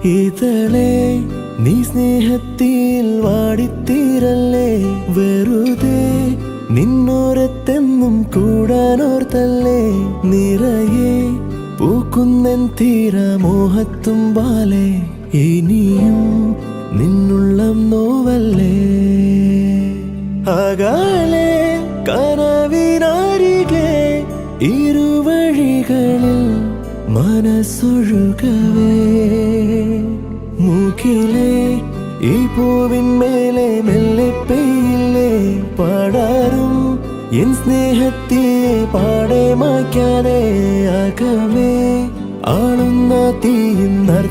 ഇതളെ നീ സ്നേഹത്തിൽ വാടിത്തീരല്ലേ, വെറുതെ നിന്നോരത്തെന്നും കൂടാനോർത്തല്ലേ. നിറയെ പൂക്കുന്നൻ തീരമോഹത്തുമ്പാലെ, ഇനിയും നിന്നുള്ളം നോവല്ലേ. അകലെ കനവിനരികെ ഇരുവഴികളിൽ മനസ്സൊഴുകവേ, മൂക്കിലെ ഈ പൂവിന്മേലെ മെല്ലെ പെയ്യില്ലേ പടരും എൻ സ്നേഹത്തെ പാടെ മായ്ക്കാതെ. അകമേ ആളുന്ന തീയിന്നർത്ഥം